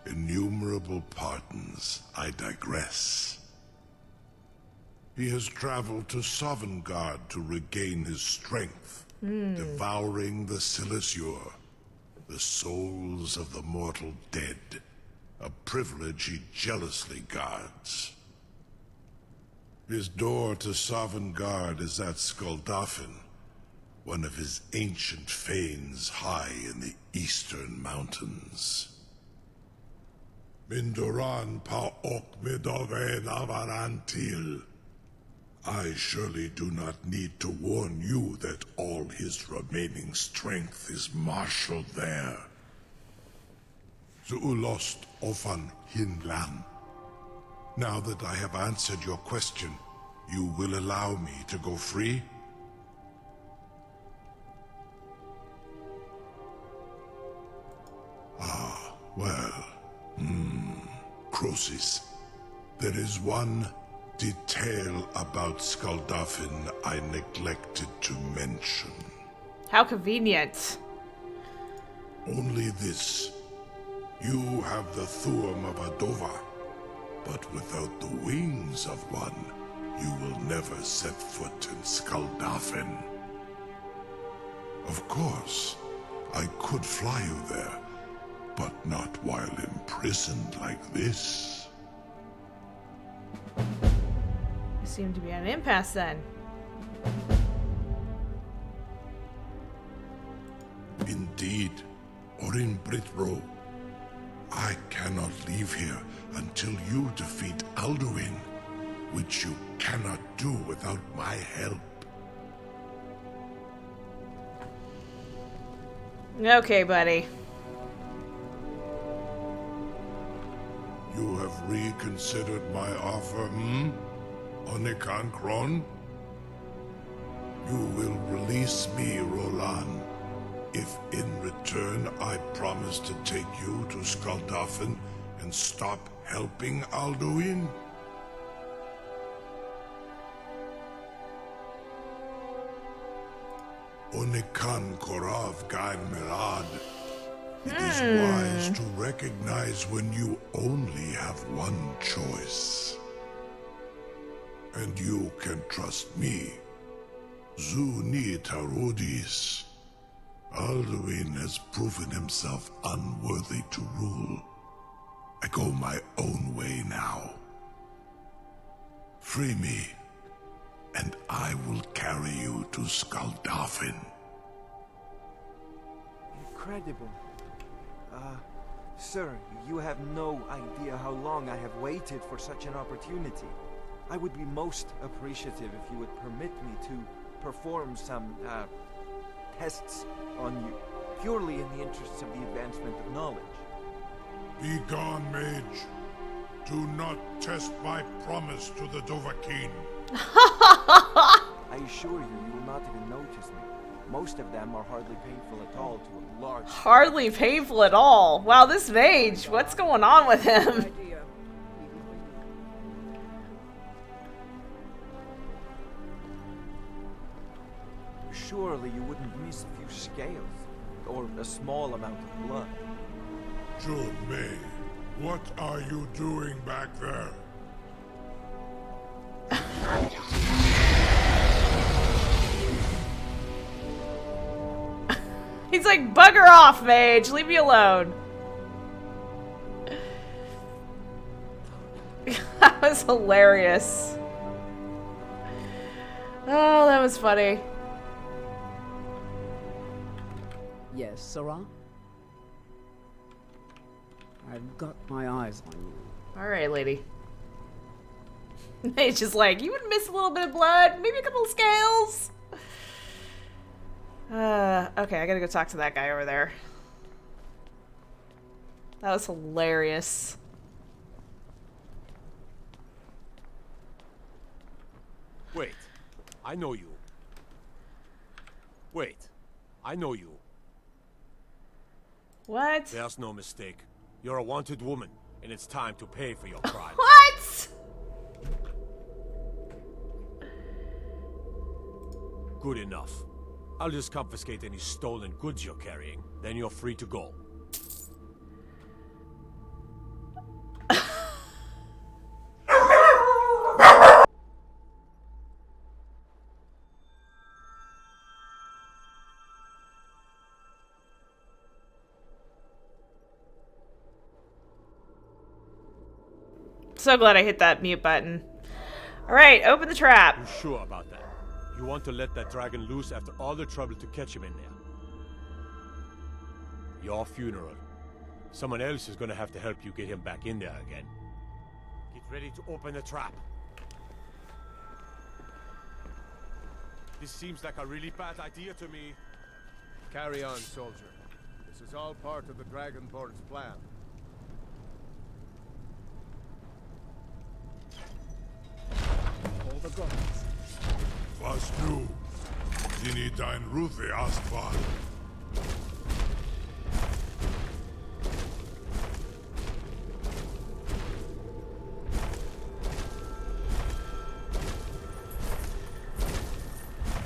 innumerable pardons, I digress. He has traveled to Sovngarde to regain his strength, devouring the Silisur, the souls of the mortal dead, a privilege he jealously guards. His door to Sovngarde is at Skuldafn, one of his ancient fanes high in the eastern mountains. Mindoran pa ok midove navarantil. I surely do not need to warn you that all his remaining strength is marshaled there. Zuulost ofan hinlan. Now that I have answered your question, you will allow me to go free? Ah, well, Croesus, there is one detail about Skuldafn I neglected to mention. How convenient. Only this. You have the Thuum of a Dova, but without the wings of one, you will never set foot in Skuldafn. Of course, I could fly you there, but not while imprisoned like this. seem to be at an impasse then. Indeed, Orin Britro. I cannot leave here until you defeat Alduin, which you cannot do without my help. Okay, buddy. You have reconsidered my offer, Onikan Kron? You will release me, Roland, if in return I promise to take you to Skaldafn and stop helping Alduin? Onikan Korav Gain Mirad. It is wise to recognize when you only have one choice. And you can trust me. Zuni Tarudis. Alduin has proven himself unworthy to rule. I go my own way now. Free me, and I will carry you to Skaldafn. Incredible. Sir, you have no idea how long I have waited for such an opportunity. I would be most appreciative if you would permit me to perform some, tests on you, purely in the interests of the advancement of knowledge. Be gone, mage. Do not test my promise to the Dovahkiin. I assure you, you will not even notice me. Most of them are hardly painful at all to a large... Hardly painful at all. Wow, this mage, what's going on with him? Surely you wouldn't miss a few scales, or a small amount of blood. Jun Mei, what are you doing back there? He's like, bugger off, mage. Leave me alone. That was hilarious. Oh, that was funny. Yes, Sarah? I've got my eyes on you. Alright, lady. It's just like, you would miss a little bit of blood, maybe a couple of scales. Okay, I gotta go talk to that guy over there. That was hilarious. Wait, I know you. Wait, I know you. What? There's no mistake. You're a wanted woman, and it's time to pay for your crime. What? Good enough. I'll just confiscate any stolen goods you're carrying, then you're free to go. So glad I hit that mute button. Alright, open the trap. You sure about that? You want to let that dragon loose after all the trouble to catch him in there? Your funeral. Someone else is gonna have to help you get him back in there again. Get ready to open the trap. This seems like a really bad idea to me. Carry on, soldier. This is all part of the dragonborn's plan. All the gods. Was du? Dini dein Rufe Astval.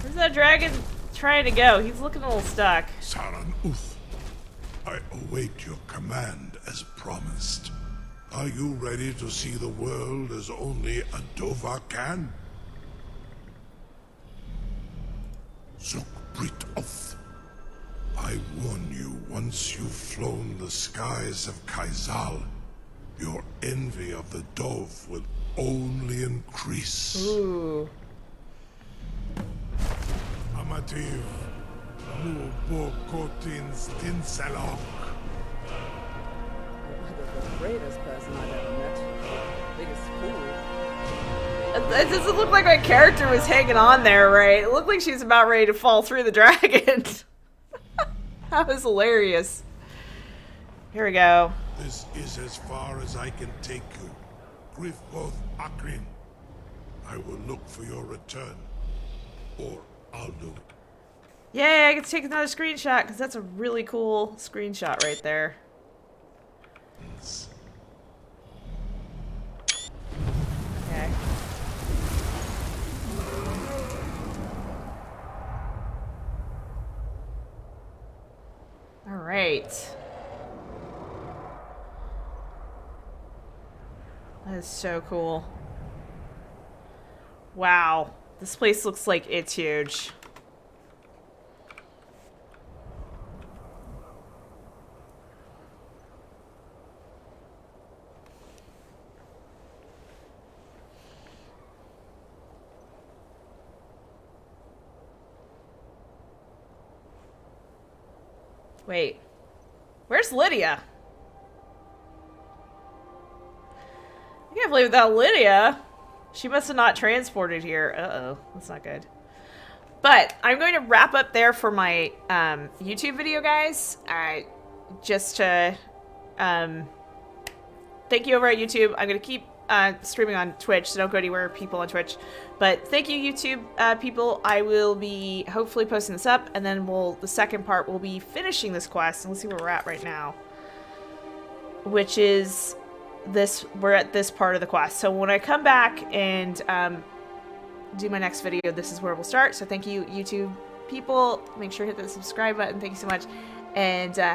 Where's that dragon trying to go? He's looking a little stuck. Saran Uth, I await your command as promised. Are you ready to see the world as only a Dova can? Zuk Brit Oth. I warn you, once you've flown the skies of Kaizal, Your envy of the dove will only increase. Ooh. Amativ, Nubo Kotins Tinsalok. The greatest person I've ever met. Biggest fool. It doesn't look like my character was hanging on there, right? It looked like she's about ready to fall through the dragon. That was hilarious. Here we go. This is as far as I can take you. Grifboth Akrin. I will look for your return. Or I'll do it. Yay, I get to take another screenshot, because that's a really cool screenshot right there. Okay. All right. That is so cool. Wow. This place looks like it's huge. Wait. Where's Lydia? I can't believe without Lydia. She must have not transported here. Uh-oh. That's not good. But I'm going to wrap up there for my YouTube video, guys. Just to thank you over at YouTube. I'm going to keep streaming on Twitch, so don't go anywhere, people on Twitch. But thank you, YouTube people. I will be hopefully posting this up, and then the second part will be finishing this quest. And let's see where we're at right now. Which is we're at this part of the quest. So when I come back and do my next video, this is where we'll start. So thank you, YouTube people. Make sure to hit the subscribe button. Thank you so much. And have a